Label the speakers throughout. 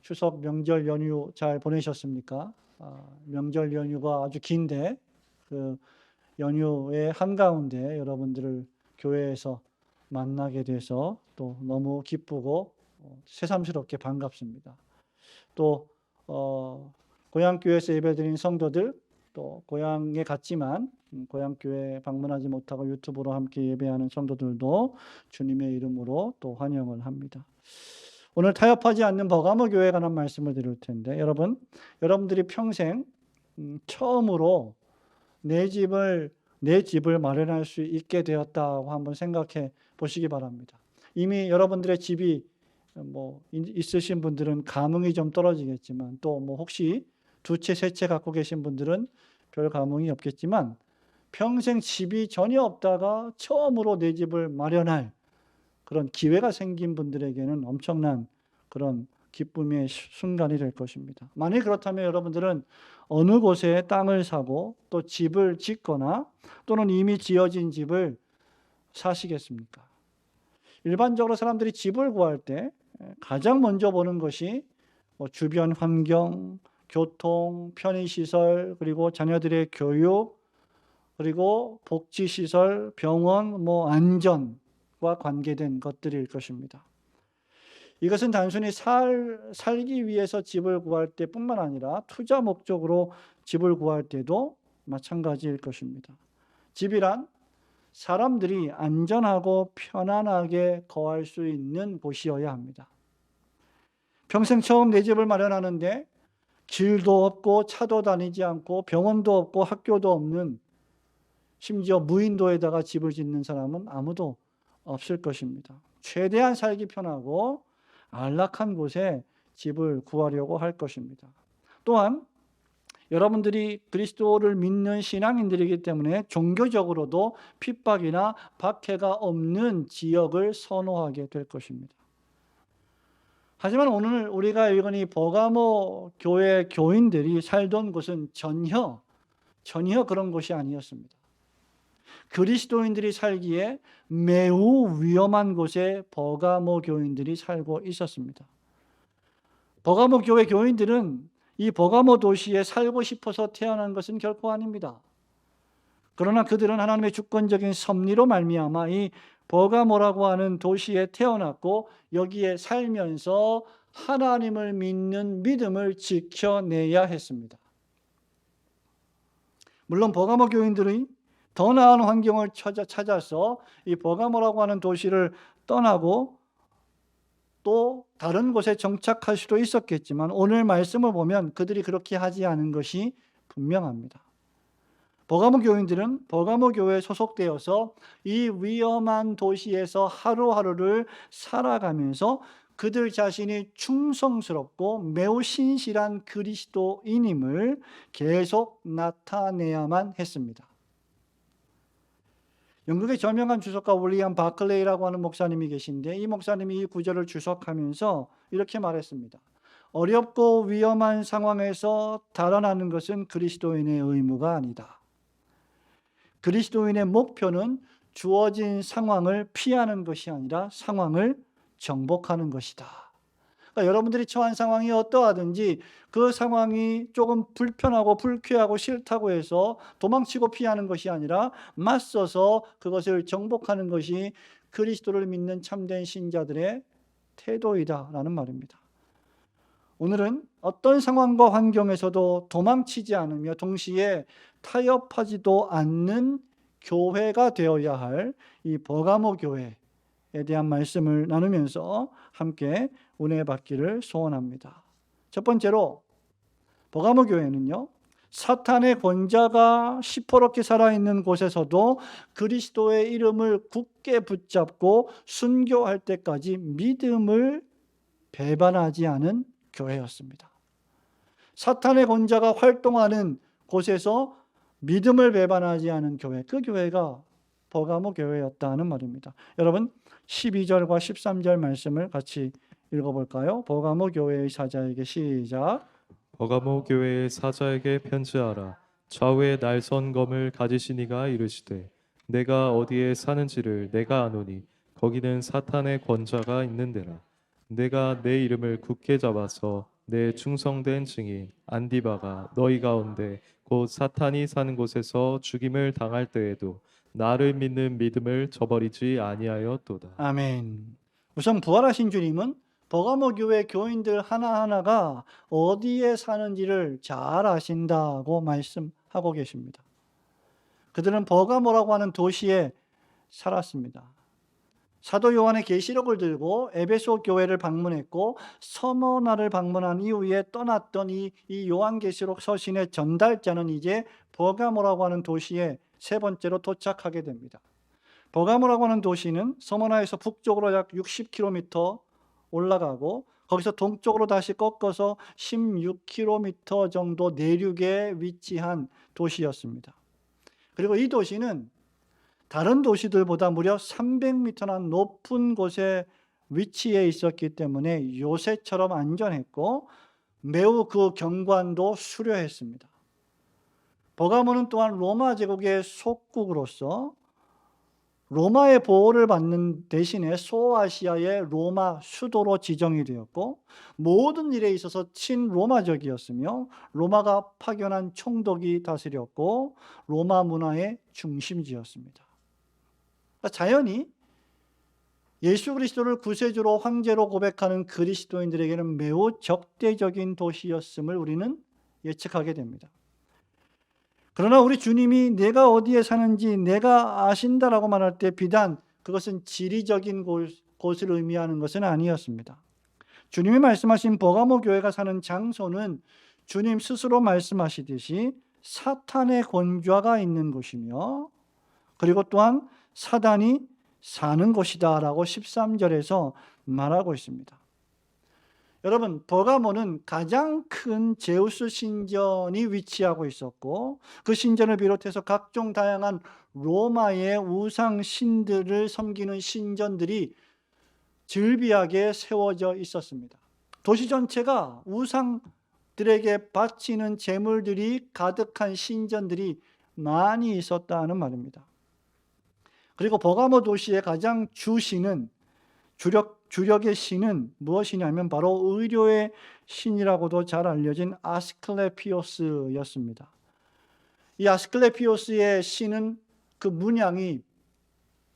Speaker 1: 추석 명절 연휴 잘 보내셨습니까? 명절 연휴가 아주 긴데 그 연휴의 한가운데 여러분들을 교회에서 만나게 돼서 또 너무 기쁘고 새삼스럽게 반갑습니다. 또 고향교회에서 예배드린 성도들, 또 고향에 갔지만 고향교회 방문하지 못하고 유튜브로 함께 예배하는 성도들도 주님의 이름으로 또 환영을 합니다. 오늘 타협하지 않는 버가모 교회에 관한 말씀을 드릴 텐데, 여러분들이 평생 처음으로 내 집을 마련할 수 있게 되었다고 한번 생각해 보시기 바랍니다. 이미 여러분들의 집이 있으신 분들은 감흥이 좀 떨어지겠지만, 또 혹시 두 채, 세 채 갖고 계신 분들은 별 감흥이 없겠지만, 평생 집이 전혀 없다가 처음으로 내 집을 마련할 그런 기회가 생긴 분들에게는 엄청난 그런 기쁨의 순간이 될 것입니다. 만약 그렇다면 여러분들은 어느 곳에 땅을 사고 또 집을 짓거나 또는 이미 지어진 집을 사시겠습니까? 일반적으로 사람들이 집을 구할 때 가장 먼저 보는 것이 주변 환경, 교통, 편의시설, 그리고 자녀들의 교육, 그리고 복지시설, 병원, 안전과 관계된 것들일 것입니다. 이것은 단순히 살기 위해서 집을 구할 때뿐만 아니라 투자 목적으로 집을 구할 때도 마찬가지일 것입니다. 집이란 사람들이 안전하고 편안하게 거할 수 있는 곳이어야 합니다. 평생 처음 내 집을 마련하는데 길도 없고 차도 다니지 않고 병원도 없고 학교도 없는, 심지어 무인도에다가 집을 짓는 사람은 아무도 없을 것입니다. 최대한 살기 편하고 안락한 곳에 집을 구하려고 할 것입니다. 또한 여러분들이 그리스도를 믿는 신앙인들이기 때문에 종교적으로도 핍박이나 박해가 없는 지역을 선호하게 될 것입니다. 하지만 오늘 우리가 읽은 이 버가모 교회 교인들이 살던 곳은 전혀 그런 곳이 아니었습니다. 그리스도인들이 살기에 매우 위험한 곳에 버가모 교인들이 살고 있었습니다. 버가모 교회 교인들은 이 버가모 도시에 살고 싶어서 태어난 것은 결코 아닙니다. 그러나 그들은 하나님의 주권적인 섭리로 말미암아 이 버가모라고 하는 도시에 태어났고 여기에 살면서 하나님을 믿는 믿음을 지켜내야 했습니다. 물론 버가모 교인들이 더 나은 환경을 찾아서 이 버가모라고 하는 도시를 떠나고 또 다른 곳에 정착할 수도 있었겠지만 오늘 말씀을 보면 그들이 그렇게 하지 않은 것이 분명합니다. 버가모 교인들은 버가모 교회에 소속되어서 이 위험한 도시에서 하루하루를 살아가면서 그들 자신이 충성스럽고 매우 신실한 그리스도인임을 계속 나타내야만 했습니다. 영국의 저명한 주석가 윌리엄 바클레이라고 하는 목사님이 계신데, 이 목사님이 이 구절을 주석하면서 이렇게 말했습니다. 어렵고 위험한 상황에서 달아나는 것은 그리스도인의 의무가 아니다. 그리스도인의 목표는 주어진 상황을 피하는 것이 아니라 상황을 정복하는 것이다. 그러니까 여러분들이 처한 상황이 어떠하든지 그 상황이 조금 불편하고 불쾌하고 싫다고 해서 도망치고 피하는 것이 아니라 맞서서 그것을 정복하는 것이 그리스도를 믿는 참된 신자들의 태도이다라는 말입니다. 오늘은 어떤 상황과 환경에서도 도망치지 않으며 동시에 타협하지도 않는 교회가 되어야 할 이 버가모 교회에 대한 말씀을 나누면서 함께 은혜 받기를 소원합니다. 첫 번째로 버가모 교회는요, 사탄의 권자가 시퍼렇게 살아있는 곳에서도 그리스도의 이름을 굳게 붙잡고 순교할 때까지 믿음을 배반하지 않은 교회였습니다. 사탄의 권자가 활동하는 곳에서 믿음을 배반하지 않은 교회, 그 교회가 버가모 교회였다는 말입니다. 여러분 12절과 13절 말씀을 같이 읽어볼까요? 버가모 교회의 사자에게 시작.
Speaker 2: 버가모 교회의 사자에게 편지하라. 좌우에 날선 검을 가지신 이가 이르시되 내가 어디에 사는지를 내가 아노니 거기는 사탄의 권자가 있는 데라. 내가 내 이름을 굳게 잡아서 내 충성된 증인 안디바가 너희 가운데 곧 사탄이 사는 곳에서 죽임을 당할 때에도 나를 믿는 믿음을 저버리지 아니하였도다.
Speaker 1: 아멘. 우선 부활하신 주님은 버가모 교회 교인들 하나하나가 어디에 사는지를 잘 아신다고 말씀하고 계십니다. 그들은 버가모라고 하는 도시에 살았습니다. 사도 요한의 계시록을 들고 에베소 교회를 방문했고 서머나를 방문한 이후에 떠났던 이 요한계시록 서신의 전달자는 이제 버가모라고 하는 도시에 세 번째로 도착하게 됩니다. 버가모라고 하는 도시는 서머나에서 북쪽으로 약 60km 올라가고 거기서 동쪽으로 다시 꺾어서 16km 정도 내륙에 위치한 도시였습니다. 그리고 이 도시는 다른 도시들보다 무려 300m나 높은 곳에 위치해 있었기 때문에 요새처럼 안전했고 매우 그 경관도 수려했습니다. 버가모는 또한 로마 제국의 속국으로서 로마의 보호를 받는 대신에 소아시아의 로마 수도로 지정이 되었고 모든 일에 있어서 친로마적이었으며 로마가 파견한 총독이 다스렸고 로마 문화의 중심지였습니다. 자연히 예수 그리스도를 구세주로 황제로 고백하는 그리스도인들에게는 매우 적대적인 도시였음을 우리는 예측하게 됩니다. 그러나 우리 주님이 내가 어디에 사는지 내가 아신다라고 말할 때 비단 그것은 지리적인 곳을 의미하는 것은 아니었습니다. 주님이 말씀하신 버가모 교회가 사는 장소는 주님 스스로 말씀하시듯이 사탄의 권좌가 있는 곳이며 그리고 또한 사단이 사는 곳이다 라고 13절에서 말하고 있습니다. 여러분, 버가모는 가장 큰 제우스 신전이 위치하고 있었고 그 신전을 비롯해서 각종 다양한 로마의 우상 신들을 섬기는 신전들이 즐비하게 세워져 있었습니다. 도시 전체가 우상들에게 바치는 제물들이 가득한 신전들이 많이 있었다는 말입니다. 그리고 버가모 도시의 가장 주신은 주력의 신은 무엇이냐면 바로 의료의 신이라고도 잘 알려진 아스클레피오스였습니다. 이 아스클레피오스의 신은 그 문양이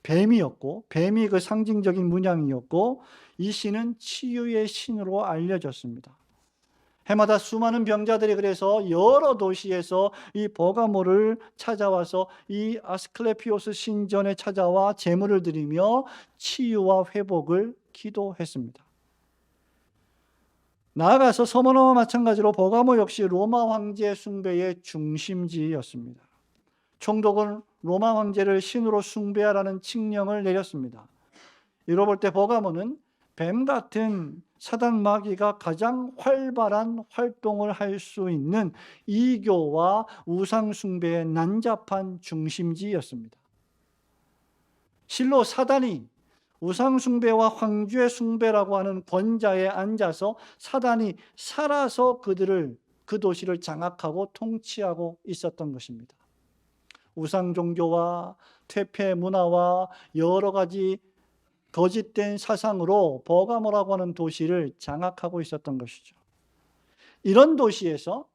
Speaker 1: 뱀이었고 뱀이 그 상징적인 문양이었고 이 신은 치유의 신으로 알려졌습니다. 해마다 수많은 병자들이 그래서 여러 도시에서 이 버가모를 찾아와서 이 아스클레피오스 신전에 찾아와 제물을 드리며 치유와 회복을 기도했습니다. 나아가서 서머나와 마찬가지로 버가모 역시 로마 황제 숭배의 중심지였습니다. 총독은 로마 황제를 신으로 숭배하라는 칙령을 내렸습니다. 이로 볼 때 버가모는 뱀 같은 사단 마귀가 가장 활발한 활동을 할 수 있는 이교와 우상 숭배의 난잡한 중심지였습니다. 실로 사단이 우상 숭배와 황제 숭배라고 하는 권좌에 앉아서 사단이 살아서 그 도시를 장악하고 통치하고 있었던 것입니다. 우상 종교와 퇴폐 문화와 여러 가지 거짓된 사상으로 버가모라고 하는 도시를 장악하고 있었던 것이죠. 이런 도시에서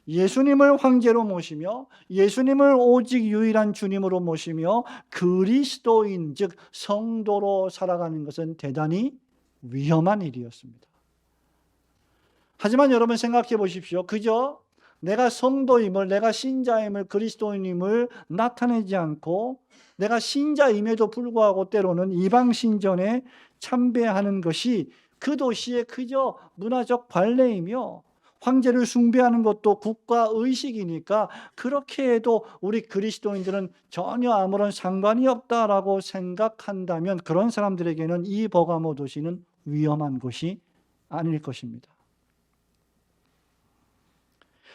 Speaker 1: 예수님을 황제로 모시며 예수님을 오직 유일한 주님으로 모시며 그리스도인 즉 성도로 살아가는 것은 대단히 위험한 일이었습니다. 하지만 여러분 생각해 보십시오. 그저 내가 성도임을, 내가 신자임을, 그리스도인임을 나타내지 않고 내가 신자임에도 불구하고 때로는 이방 신전에 참배하는 것이 그 도시의 그저 문화적 관례이며 황제를 숭배하는 것도 국가 의식이니까 그렇게 해도 우리 그리스도인들은 전혀 아무런 상관이 없다라고 생각한다면 그런 사람들에게는 이 버가모 도시는 위험한 곳이 아닐 것입니다.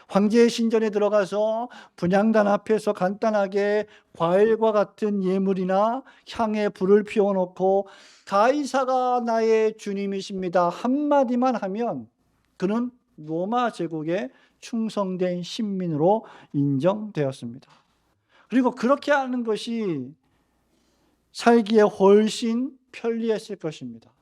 Speaker 1: 황제의 신전에 들어가서 분향단 앞에서 간단하게 과일과 같은 예물이나 향에 불을 피워놓고 가이사가 나의 주님이십니다 한마디만 하면 그는 로마 제국의 충성된 신민으로 인정되었습니다. 그리고 그렇게 하는 것이 살기에 훨씬 편리했을 것입니다.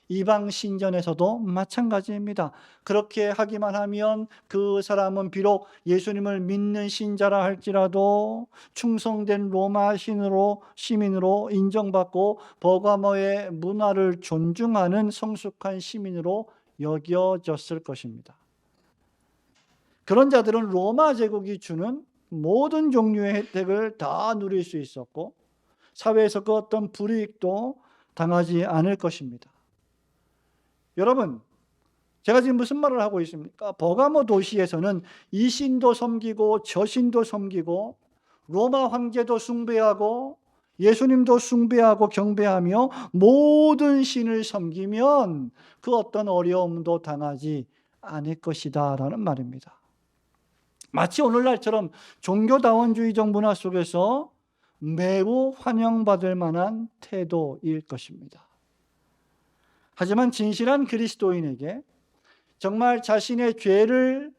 Speaker 1: 이방 신전에서도 마찬가지입니다. 그렇게 하기만 하면 그 사람은 비록 예수님을 믿는 신자라 할지라도 충성된 로마 시민으로 인정받고 버가모의 문화를 존중하는 성숙한 시민으로 여겨졌을 것입니다. 그런 자들은 로마 제국이 주는 모든 종류의 혜택을 다 누릴 수 있었고 사회에서 그 어떤 불이익도 당하지 않을 것입니다. 여러분, 제가 지금 무슨 말을 하고 있습니까? 버가모 도시에서는 이 신도 섬기고 저 신도 섬기고 로마 황제도 숭배하고 예수님도 숭배하고 경배하며 모든 신을 섬기면 그 어떤 어려움도 당하지 않을 것이다 라는 말입니다. 마치 오늘날처럼 종교다원주의적 문화 속에서 매우 환영받을 만한 태도일 것입니다. 하지만 진실한 그리스도인에게 정말 자신의 죄를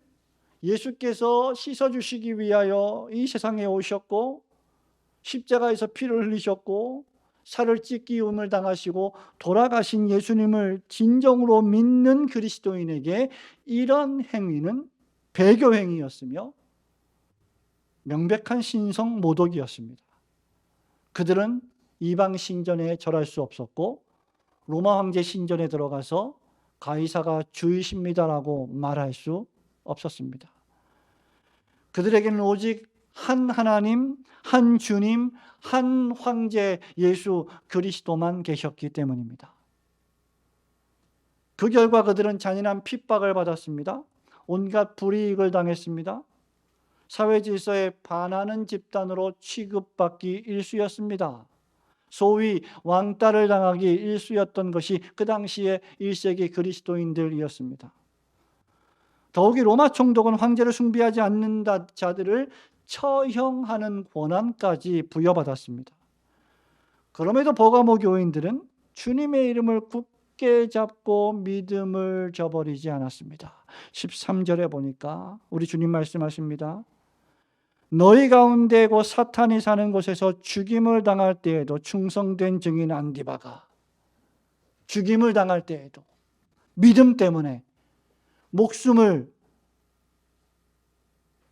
Speaker 1: 예수께서 씻어주시기 위하여 이 세상에 오셨고 십자가에서 피를 흘리셨고 살을 찢기움을 당하시고 돌아가신 예수님을 진정으로 믿는 그리스도인에게 이런 행위는 배교 행위였으며 명백한 신성 모독이었습니다. 그들은 이방 신전에 절할 수 없었고 로마 황제 신전에 들어가서 가이사가 주이십니다라고 말할 수 없었습니다. 그들에게는 오직 한 하나님, 한 주님, 한 황제 예수 그리스도만 계셨기 때문입니다. 그 결과 그들은 잔인한 핍박을 받았습니다. 온갖 불이익을 당했습니다. 사회 질서에 반하는 집단으로 취급받기 일쑤였습니다. 소위 왕따를 당하기 일쑤였던 것이 그 당시의 1세기 그리스도인들이었습니다. 더욱이 로마 총독은 황제를 숭배하지 않는 자들을 처형하는 권한까지 부여받았습니다. 그럼에도 버가모 교인들은 주님의 이름을 굳게 잡고 믿음을 저버리지 않았습니다. 13절에 보니까 우리 주님 말씀하십니다. 너희 가운데 곧 사탄이 사는 곳에서 죽임을 당할 때에도 충성된 증인 안디바가 죽임을 당할 때에도 믿음 때문에 목숨을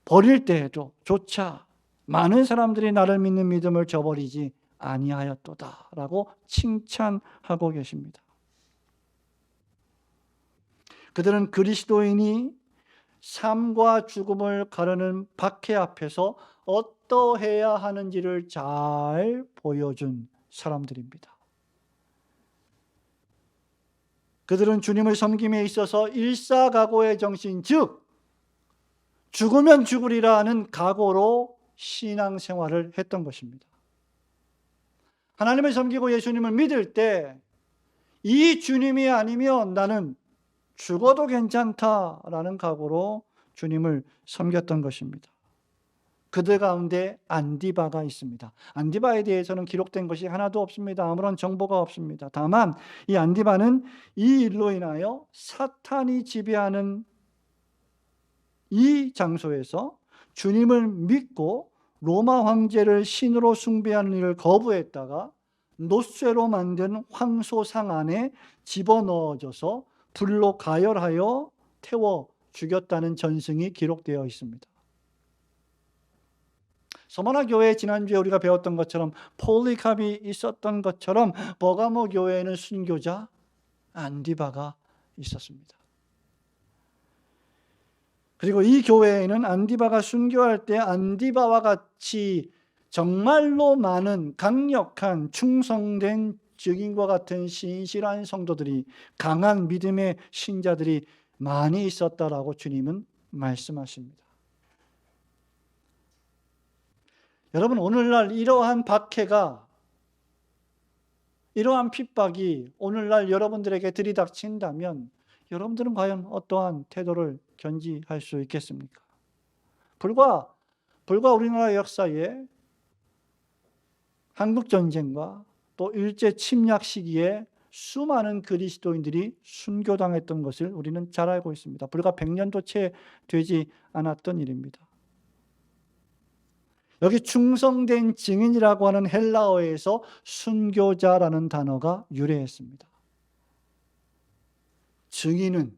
Speaker 1: 버릴 때에도 조차 많은 사람들이 나를 믿는 믿음을 저버리지 아니하였도다 라고 칭찬하고 계십니다. 그들은 그리스도인이 삶과 죽음을 가르는 박해 앞에서 어떠해야 하는지를 잘 보여준 사람들입니다. 그들은 주님을 섬김에 있어서 일사각오의 정신, 즉 죽으면 죽으리라 하는 각오로 신앙생활을 했던 것입니다. 하나님을 섬기고 예수님을 믿을 때 이 주님이 아니면 나는 죽어도 괜찮다라는 각오로 주님을 섬겼던 것입니다. 그들 가운데 안디바가 있습니다. 안디바에 대해서는 기록된 것이 하나도 없습니다. 아무런 정보가 없습니다. 다만 이 안디바는 이 일로 인하여 사탄이 지배하는 이 장소에서 주님을 믿고 로마 황제를 신으로 숭배하는 일을 거부했다가 노쇠로 만든 황소상 안에 집어넣어져서 불로 가열하여 태워 죽였다는 전승이 기록되어 있습니다. 서머나 교회에 지난주에 우리가 배웠던 것처럼 폴리캅이 있었던 것처럼 버가모 교회에는 순교자 안디바가 있었습니다. 그리고 이 교회에는 안디바가 순교할 때 안디바와 같이 정말로 많은 강력한 충성된 증인과 같은 신실한 성도들이, 강한 믿음의 신자들이 많이 있었다라고 주님은 말씀하십니다. 여러분, 오늘날 이러한 박해가, 이러한 핍박이 오늘날 여러분들에게 들이닥친다면 여러분들은 과연 어떠한 태도를 견지할 수 있겠습니까? 불과 우리나라 역사에 한국전쟁과 또 일제 침략 시기에 수많은 그리스도인들이 순교당했던 것을 우리는 잘 알고 있습니다. 불과 100년도 채 되지 않았던 일입니다. 여기 충성된 증인이라고 하는 헬라어에서 순교자라는 단어가 유래했습니다. 증인은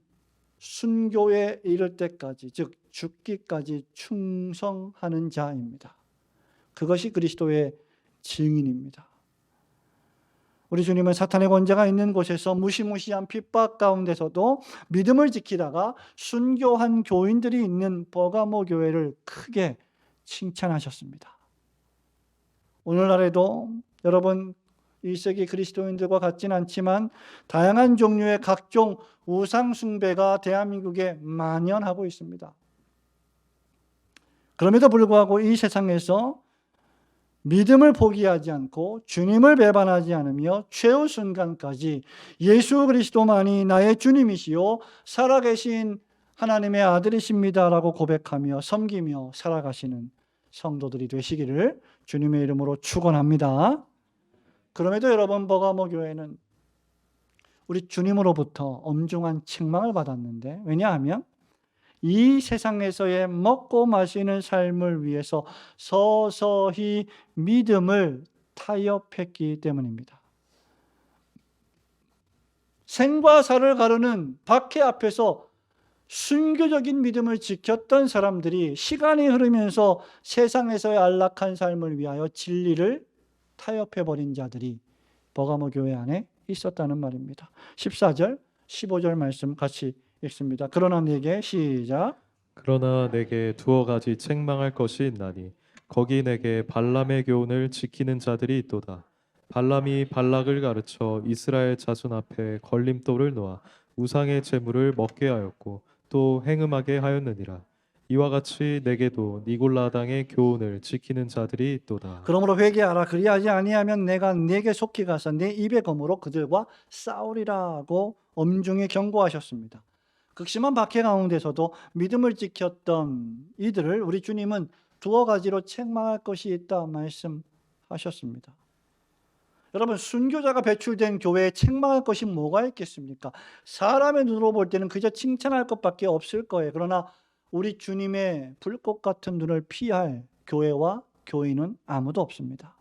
Speaker 1: 순교에 이를 때까지, 즉 죽기까지 충성하는 자입니다. 그것이 그리스도의 증인입니다. 우리 주님은 사탄의 권세가 있는 곳에서 무시무시한 핍박 가운데서도 믿음을 지키다가 순교한 교인들이 있는 버가모 교회를 크게 칭찬하셨습니다. 오늘날에도 여러분 1세기 그리스도인들과 같진 않지만 다양한 종류의 각종 우상 숭배가 대한민국에 만연하고 있습니다. 그럼에도 불구하고 이 세상에서 믿음을 포기하지 않고 주님을 배반하지 않으며 최후 순간까지 예수 그리스도만이 나의 주님이시요 살아계신 하나님의 아들이십니다라고 고백하며 섬기며 살아가시는 성도들이 되시기를 주님의 이름으로 축원합니다. 그럼에도 여러분 버가모 교회는 우리 주님으로부터 엄중한 책망을 받았는데, 왜냐하면 이 세상에서의 먹고 마시는 삶을 위해서 서서히 믿음을 타협했기 때문입니다. 생과 사를 가르는 박해 앞에서 순교적인 믿음을 지켰던 사람들이 시간이 흐르면서 세상에서의 안락한 삶을 위하여 진리를 타협해버린 자들이 버가모 교회 안에 있었다는 말입니다. 14절, 15절 말씀 같이 읽습니다. 그러나 내게, 시작.
Speaker 2: 그러나 내게 두어 가지 책망할 것이 있나니 거기 내게 발람의 교훈을 지키는 자들이 있도다. 발람이 발락을 가르쳐 이스라엘 자손 앞에 걸림돌을 놓아 우상의 제물을 먹게 하였고 또 행음하게 하였느니라. 이와 같이 내게도 니골라당의 교훈을 지키는 자들이 있도다.
Speaker 1: 그러므로 회개하라. 그리하지 아니하면 내가 네게 속히 가서 내 입의 검으로 그들과 싸우리라고 엄중히 경고하셨습니다. 극심한 박해 가운데서도 믿음을 지켰던 이들을 우리 주님은 두어 가지로 책망할 것이 있다 말씀하셨습니다. 여러분, 순교자가 배출된 교회에 책망할 것이 뭐가 있겠습니까? 사람의 눈으로 볼 때는 그저 칭찬할 것밖에 없을 거예요. 그러나 우리 주님의 불꽃 같은 눈을 피할 교회와 교인은 아무도 없습니다.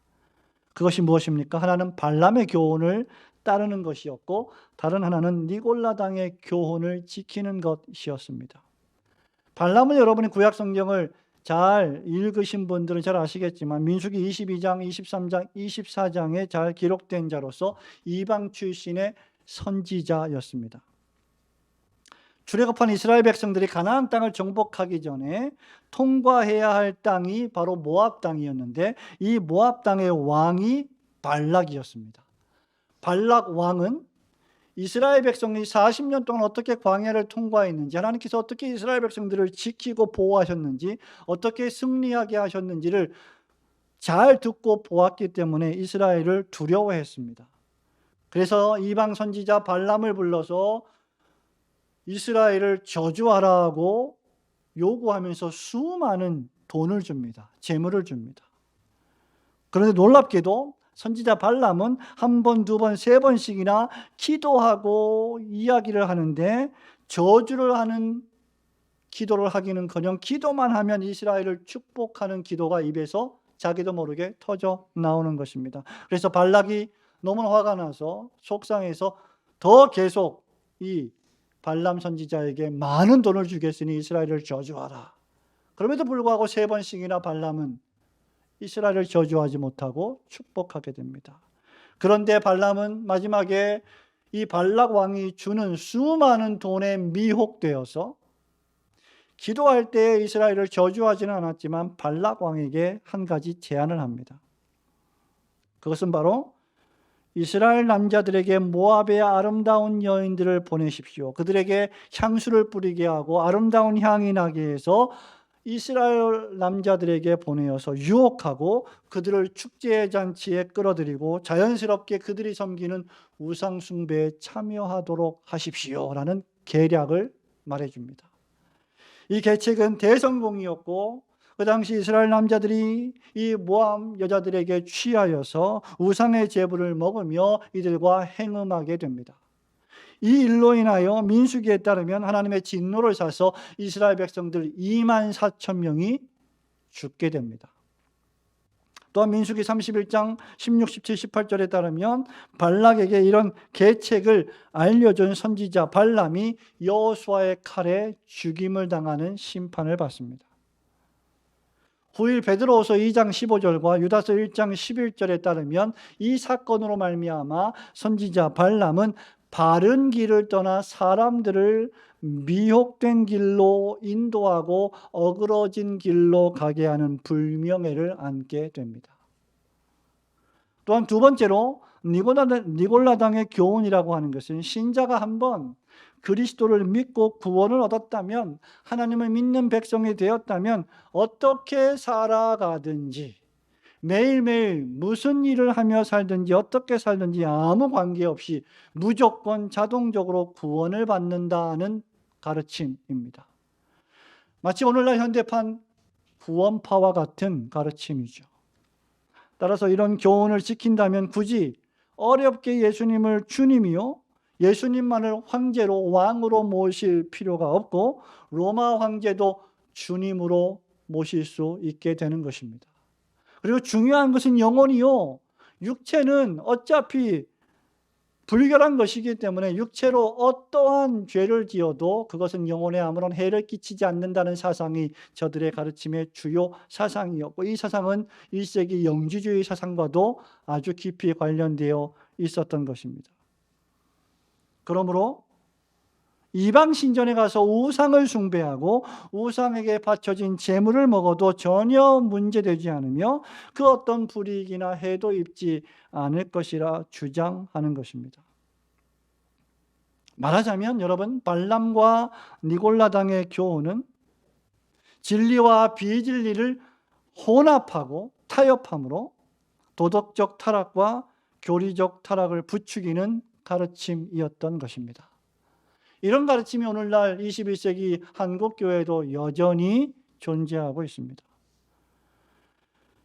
Speaker 1: 그것이 무엇입니까? 하나는 발람의 교훈을 따르는 것이었고, 다른 하나는 니골라당의 교훈을 지키는 것이었습니다. 발람은 여러분이 구약 성경을 잘 읽으신 분들은 잘 아시겠지만 민수기 22장, 23장, 24장에 잘 기록된 자로서 이방 출신의 선지자였습니다. 출애굽한 이스라엘 백성들이 가나안 땅을 정복하기 전에 통과해야 할 땅이 바로 모압 땅이었는데, 이 모압 땅의 왕이 발락이었습니다. 발락 왕은 이스라엘 백성이 40년 동안 어떻게 광야를 통과했는지, 하나님께서 어떻게 이스라엘 백성들을 지키고 보호하셨는지, 어떻게 승리하게 하셨는지를 잘 듣고 보았기 때문에 이스라엘을 두려워했습니다. 그래서 이방 선지자 발람을 불러서 이스라엘을 저주하라고 요구하면서 수많은 돈을 줍니다. 재물을 줍니다. 그런데 놀랍게도 선지자 발람은 한 번, 두 번, 세 번씩이나 기도하고 이야기를 하는데, 저주를 하는 기도를 하기는커녕 기도만 하면 이스라엘을 축복하는 기도가 입에서 자기도 모르게 터져 나오는 것입니다. 그래서 발락이 너무 화가 나서 속상해서 더 계속 이 발람 선지자에게 많은 돈을 주겠으니 이스라엘을 저주하라. 그럼에도 불구하고 세 번씩이나 발람은 이스라엘을 저주하지 못하고 축복하게 됩니다. 그런데 발람은 마지막에 이 발락 왕이 주는 수많은 돈에 미혹되어서 기도할 때 이스라엘을 저주하지는 않았지만 발락 왕에게 한 가지 제안을 합니다. 그것은 바로 이스라엘 남자들에게 모압의 아름다운 여인들을 보내십시오. 그들에게 향수를 뿌리게 하고 아름다운 향이 나게 해서 이스라엘 남자들에게 보내어서 유혹하고 그들을 축제잔치에 끌어들이고 자연스럽게 그들이 섬기는 우상 숭배에 참여하도록 하십시오라는 계략을 말해줍니다. 이 계책은 대성공이었고, 그 당시 이스라엘 남자들이 이 모압 여자들에게 취하여서 우상의 제물을 먹으며 이들과 행음하게 됩니다. 이 일로 인하여 민수기에 따르면 하나님의 진노를 사서 이스라엘 백성들 24,000명이 죽게 됩니다. 또한 민수기 31장 16, 17, 18절에 따르면 발락에게 이런 계책을 알려준 선지자 발람이 여호수아의 칼에 죽임을 당하는 심판을 받습니다. 후일 베드로후서 2장 15절과 유다서 1장 11절에 따르면 이 사건으로 말미암아 선지자 발람은 바른 길을 떠나 사람들을 미혹된 길로 인도하고 어그러진 길로 가게 하는 불명예를 안게 됩니다. 또한 두 번째로 니골라당의 교훈이라고 하는 것은 신자가 한번 그리스도를 믿고 구원을 얻었다면, 하나님을 믿는 백성이 되었다면 어떻게 살아가든지, 매일매일 무슨 일을 하며 살든지 어떻게 살든지 아무 관계없이 무조건 자동적으로 구원을 받는다는 가르침입니다. 마치 오늘날 현대판 구원파와 같은 가르침이죠. 따라서 이런 교훈을 지킨다면 굳이 어렵게 예수님을 주님이요, 예수님만을 황제로 왕으로 모실 필요가 없고 로마 황제도 주님으로 모실 수 있게 되는 것입니다. 그리고 중요한 것은 영혼이요, 육체는 어차피 불결한 것이기 때문에 육체로 어떠한 죄를 지어도 그것은 영혼에 아무런 해를 끼치지 않는다는 사상이 저들의 가르침의 주요 사상이었고, 이 사상은 1세기 영지주의 사상과도 아주 깊이 관련되어 있었던 것입니다. 그러므로 이방 신전에 가서 우상을 숭배하고 우상에게 바쳐진 제물을 먹어도 전혀 문제되지 않으며 그 어떤 불이익이나 해도 입지 않을 것이라 주장하는 것입니다. 말하자면 여러분, 발람과 니골라당의 교훈은 진리와 비진리를 혼합하고 타협함으로 도덕적 타락과 교리적 타락을 부추기는 가르침이었던 것입니다. 이런 가르침이 오늘날 21세기 한국교회도 여전히 존재하고 있습니다.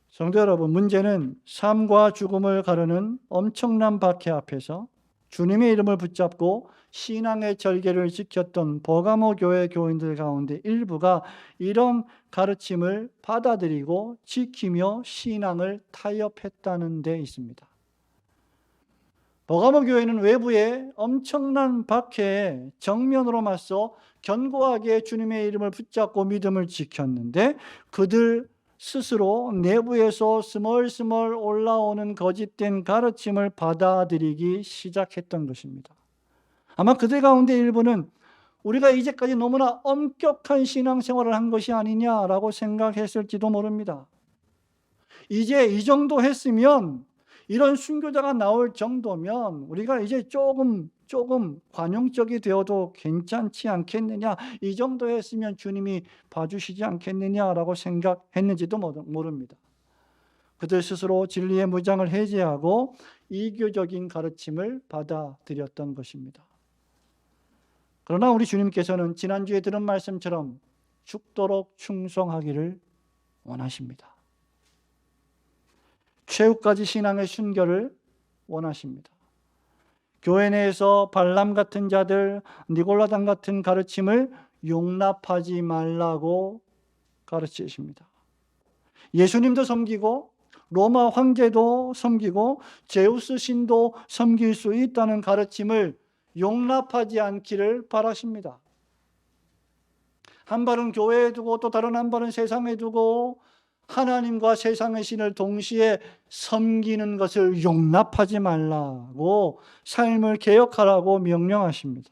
Speaker 1: 성도 여러분, 문제는 삶과 죽음을 가르는 엄청난 박해 앞에서 주님의 이름을 붙잡고 신앙의 절개를 지켰던 버가모 교회 교인들 가운데 일부가 이런 가르침을 받아들이고 지키며 신앙을 타협했다는 데 있습니다. 버가모 교회는 외부의 엄청난 박해에 정면으로 맞서 견고하게 주님의 이름을 붙잡고 믿음을 지켰는데, 그들 스스로 내부에서 스멀스멀 올라오는 거짓된 가르침을 받아들이기 시작했던 것입니다. 아마 그들 가운데 일부는 우리가 이제까지 너무나 엄격한 신앙생활을 한 것이 아니냐라고 생각했을지도 모릅니다. 이제 이 정도 했으면, 이런 순교자가 나올 정도면 우리가 이제 조금 관용적이 되어도 괜찮지 않겠느냐, 이 정도 했으면 주님이 봐주시지 않겠느냐라고 생각했는지도 모릅니다. 그들 스스로 진리의 무장을 해제하고 이교적인 가르침을 받아들였던 것입니다. 그러나 우리 주님께서는 지난주에 들은 말씀처럼 죽도록 충성하기를 원하십니다. 최후까지 신앙의 순결을 원하십니다. 교회 내에서 발람 같은 자들, 니골라당 같은 가르침을 용납하지 말라고 가르치십니다. 예수님도 섬기고 로마 황제도 섬기고 제우스 신도 섬길 수 있다는 가르침을 용납하지 않기를 바라십니다. 한 발은 교회에 두고 또 다른 한 발은 세상에 두고 하나님과 세상의 신을 동시에 섬기는 것을 용납하지 말라고, 삶을 개혁하라고 명령하십니다.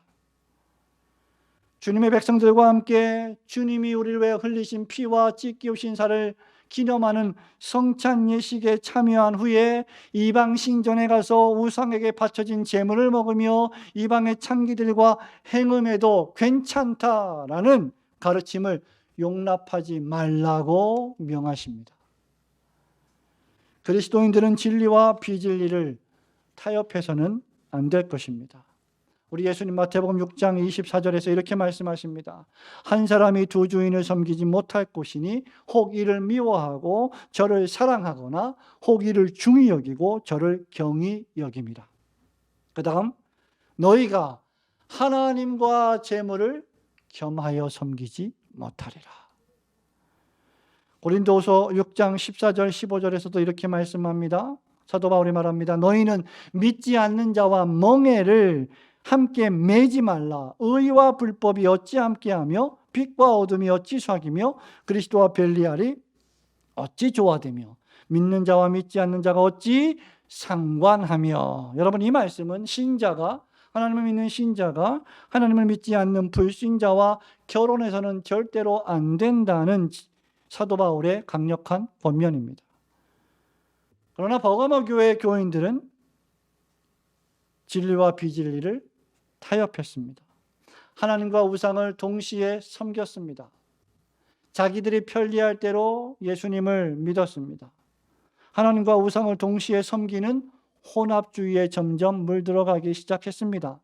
Speaker 1: 주님의 백성들과 함께 주님이 우리를 위해 흘리신 피와 찢기우 신사를 기념하는 성찬 예식에 참여한 후에 이방 신전에 가서 우상에게 바쳐진 제물을 먹으며 이방의 창기들과 행음해도 괜찮다라는 가르침을 용납하지 말라고 명하십니다. 그리스도인들은 진리와 비진리를 타협해서는 안 될 것입니다. 우리 예수님 마태복음 6장 24절에서 이렇게 말씀하십니다. 한 사람이 두 주인을 섬기지 못할 것이니 혹 이를 미워하고 저를 사랑하거나 혹 이를 중히 여기고 저를 경히 여김이라. 그 다음, 너희가 하나님과 재물을 겸하여 섬기지 못하리라. 고린도후서 6장 14절 15절에서도 이렇게 말씀합니다. 사도 바울이 말합니다. 너희는 믿지 않는 자와 멍에를 함께 매지 말라. 의와 불법이 어찌 함께하며 빛과 어둠이 어찌 사귀며 그리스도와 별리알이 어찌 조화되며 믿는 자와 믿지 않는 자가 어찌 상관하며. 여러분, 이 말씀은 신자가, 하나님을 믿는 신자가 하나님을 믿지 않는 불신자와 결혼해서는 절대로 안 된다는 사도 바울의 강력한 권면입니다. 그러나 버가모 교회의 교인들은 진리와 비진리를 타협했습니다. 하나님과 우상을 동시에 섬겼습니다. 자기들이 편리할 대로 예수님을 믿었습니다. 하나님과 우상을 동시에 섬기는 혼합주의에 점점 물들어가기 시작했습니다.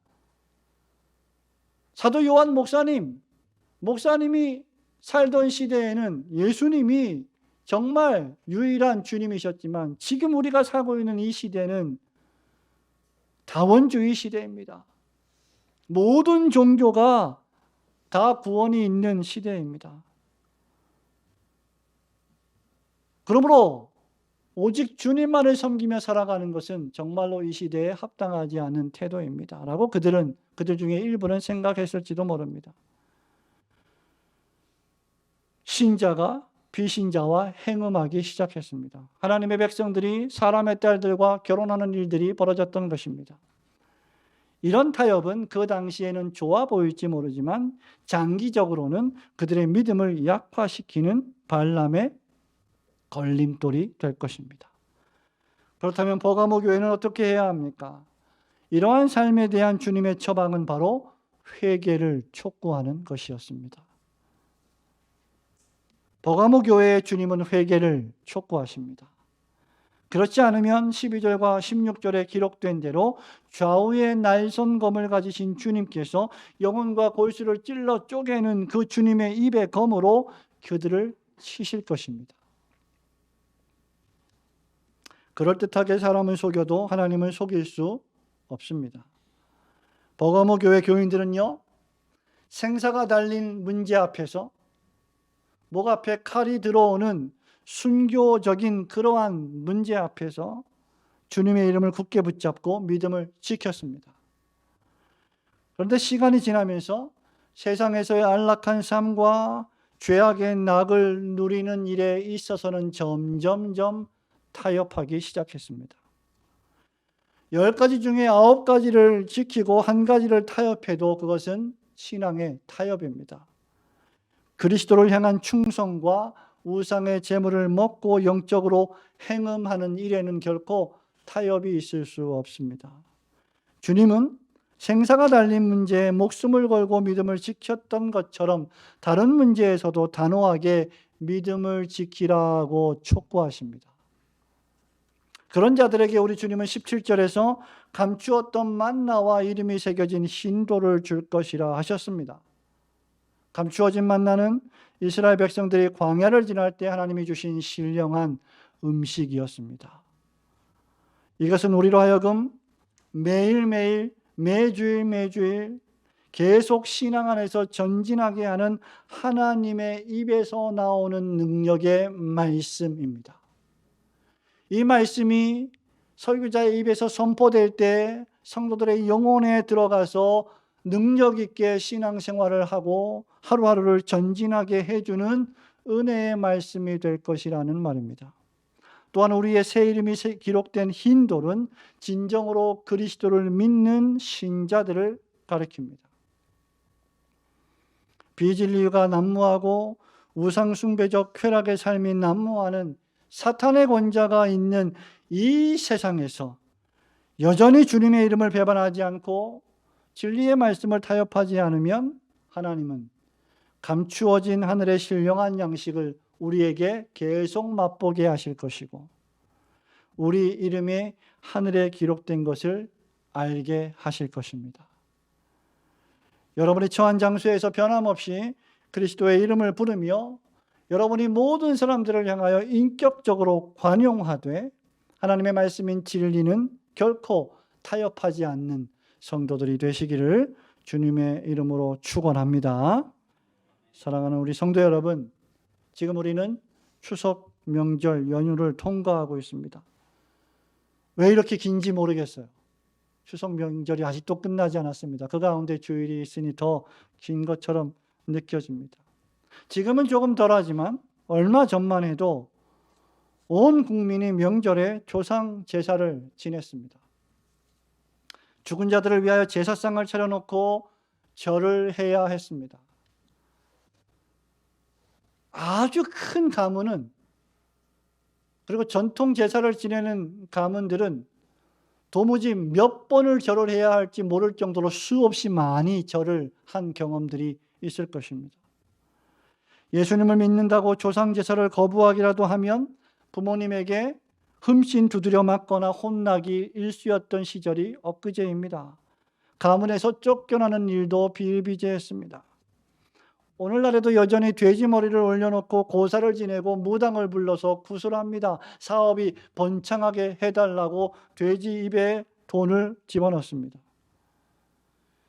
Speaker 1: 사도 요한 목사님이 살던 시대에는 예수님이 정말 유일한 주님이셨지만 지금 우리가 살고 있는 이 시대는 다원주의 시대입니다. 모든 종교가 다 구원이 있는 시대입니다. 그러므로 오직 주님만을 섬기며 살아가는 것은 정말로 이 시대에 합당하지 않은 태도입니다. 라고 그들 중에 일부는 생각했을지도 모릅니다. 신자가 비신자와 행음하기 시작했습니다. 하나님의 백성들이 사람의 딸들과 결혼하는 일들이 벌어졌던 것입니다. 이런 타협은 그 당시에는 좋아 보일지 모르지만 장기적으로는 그들의 믿음을 약화시키는 발람의 걸림돌이 될 것입니다. 그렇다면 버가모 교회는 어떻게 해야 합니까? 이러한 삶에 대한 주님의 처방은 바로 회개를 촉구하는 것이었습니다. 버가모 교회의 주님은 회개를 촉구하십니다. 그렇지 않으면 12절과 16절에 기록된 대로 좌우에 날선 검을 가지신 주님께서 영혼과 골수를 찔러 쪼개는 그 주님의 입의 검으로 그들을 치실 것입니다. 그럴듯하게 사람을 속여도 하나님을 속일 수 없습니다. 버가모 교회 교인들은요, 생사가 달린 문제 앞에서 목 앞에 칼이 들어오는 순교적인 그러한 문제 앞에서 주님의 이름을 굳게 붙잡고 믿음을 지켰습니다. 그런데 시간이 지나면서 세상에서의 안락한 삶과 죄악의 낙을 누리는 일에 있어서는 점점점 타협하기 시작했습니다. 10가지 중에 9가지를 지키고 1가지를 타협해도 그것은 신앙의 타협입니다. 그리스도를 향한 충성과 우상의 재물을 먹고 영적으로 행음하는 일에는 결코 타협이 있을 수 없습니다. 주님은 생사가 달린 문제에 목숨을 걸고 믿음을 지켰던 것처럼 다른 문제에서도 단호하게 믿음을 지키라고 촉구하십니다. 그런 자들에게 우리 주님은 17절에서 감추었던 만나와 이름이 새겨진 흰돌을 줄 것이라 하셨습니다. 감추어진 만나는 이스라엘 백성들이 광야를 지날 때 하나님이 주신 신령한 음식이었습니다. 이것은 우리로 하여금 매일매일, 매주일 계속 신앙 안에서 전진하게 하는 하나님의 입에서 나오는 능력의 말씀입니다. 이 말씀이 설교자의 입에서 선포될 때 성도들의 영혼에 들어가서 능력 있게 신앙생활을 하고 하루하루를 전진하게 해주는 은혜의 말씀이 될 것이라는 말입니다. 또한 우리의 새 이름이 기록된 흰돌은 진정으로 그리스도를 믿는 신자들을 가리킵니다. 비진리가 난무하고 우상숭배적 쾌락의 삶이 난무하는 사탄의 권자가 있는 이 세상에서 여전히 주님의 이름을 배반하지 않고 진리의 말씀을 타협하지 않으면 하나님은 감추어진 하늘의 신령한 양식을 우리에게 계속 맛보게 하실 것이고 우리 이름이 하늘에 기록된 것을 알게 하실 것입니다. 여러분이 처한 장소에서 변함없이 그리스도의 이름을 부르며 여러분이 모든 사람들을 향하여 인격적으로 관용하되 하나님의 말씀인 진리는 결코 타협하지 않는 성도들이 되시기를 주님의 이름으로 축원합니다. 사랑하는 우리 성도 여러분, 지금 우리는 추석 명절 연휴를 통과하고 있습니다. 왜 이렇게 긴지 모르겠어요. 추석 명절이 아직도 끝나지 않았습니다. 그 가운데 주일이 있으니 더 긴 것처럼 느껴집니다. 지금은 조금 덜하지만 얼마 전만 해도 온 국민이 명절에 조상 제사를 지냈습니다. 죽은 자들을 위하여 제사상을 차려놓고 절을 해야 했습니다. 아주 큰 가문은, 그리고 전통 제사를 지내는 가문들은 도무지 몇 번을 절을 해야 할지 모를 정도로 수없이 많이 절을 한 경험들이 있을 것입니다. 예수님을 믿는다고 조상 제사를 거부하기라도 하면 부모님에게 흠씬 두드려 맞거나 혼나기 일쑤였던 시절이 엊그제입니다. 가문에서 쫓겨나는 일도 비일비재했습니다. 오늘날에도 여전히 돼지 머리를 올려놓고 고사를 지내고 무당을 불러서 구슬합니다. 사업이 번창하게 해달라고 돼지 입에 돈을 집어넣습니다.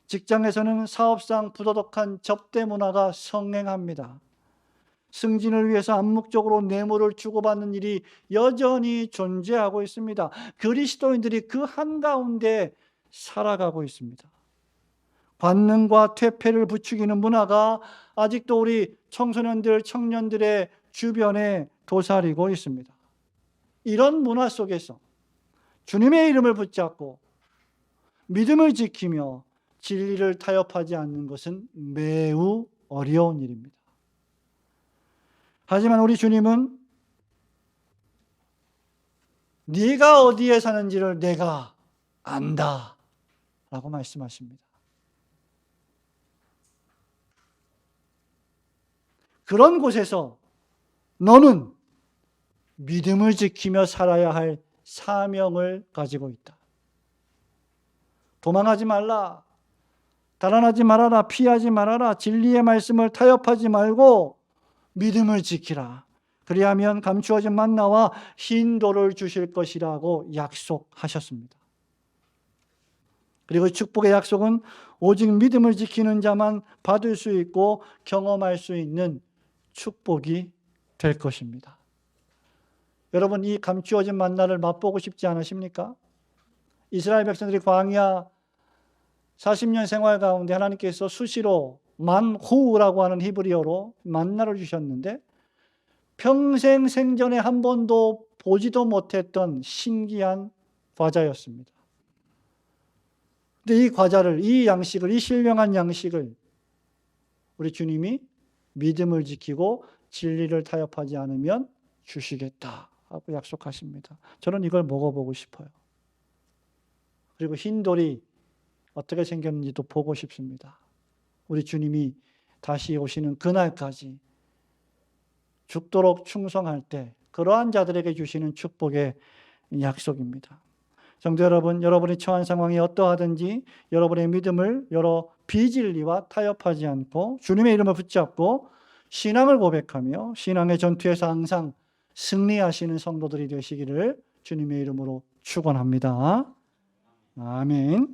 Speaker 1: 직장에서는 사업상 부도덕한 접대 문화가 성행합니다. 승진을 위해서 암묵적으로 뇌물을 주고받는 일이 여전히 존재하고 있습니다. 그리스도인들이 그 한가운데 살아가고 있습니다. 관능과 퇴폐를 부추기는 문화가 아직도 우리 청소년들, 청년들의 주변에 도사리고 있습니다. 이런 문화 속에서 주님의 이름을 붙잡고 믿음을 지키며 진리를 타협하지 않는 것은 매우 어려운 일입니다. 하지만 우리 주님은 네가 어디에 사는지를 내가 안다 라고 말씀하십니다. 그런 곳에서 너는 믿음을 지키며 살아야 할 사명을 가지고 있다. 도망하지 말라. 달아나지 말아라. 피하지 말아라. 진리의 말씀을 타협하지 말고 믿음을 지키라. 그리하면 감추어진 만나와 흰 돌을 주실 것이라고 약속하셨습니다. 그리고 축복의 약속은 오직 믿음을 지키는 자만 받을 수 있고 경험할 수 있는 축복이 될 것입니다. 여러분, 이 감추어진 만나를 맛보고 싶지 않으십니까? 이스라엘 백성들이 광야 40년 생활 가운데 하나님께서 수시로 만호우라고 하는 히브리어로 만나를 주셨는데 평생 생전에 한 번도 보지도 못했던 신기한 과자였습니다. 근데 이 과자를, 이 양식을, 이 신령한 양식을 우리 주님이 믿음을 지키고 진리를 타협하지 않으면 주시겠다 하고 약속하십니다. 저는 이걸 먹어보고 싶어요. 그리고 흰 돌이 어떻게 생겼는지도 보고 싶습니다. 우리 주님이 다시 오시는 그날까지 죽도록 충성할 때 그러한 자들에게 주시는 축복의 약속입니다. 성도 여러분, 여러분이 처한 상황이 어떠하든지 여러분의 믿음을 여러 비진리와 타협하지 않고 주님의 이름을 붙잡고 신앙을 고백하며 신앙의 전투에서 항상 승리하시는 성도들이 되시기를 주님의 이름으로 축원합니다. 아멘.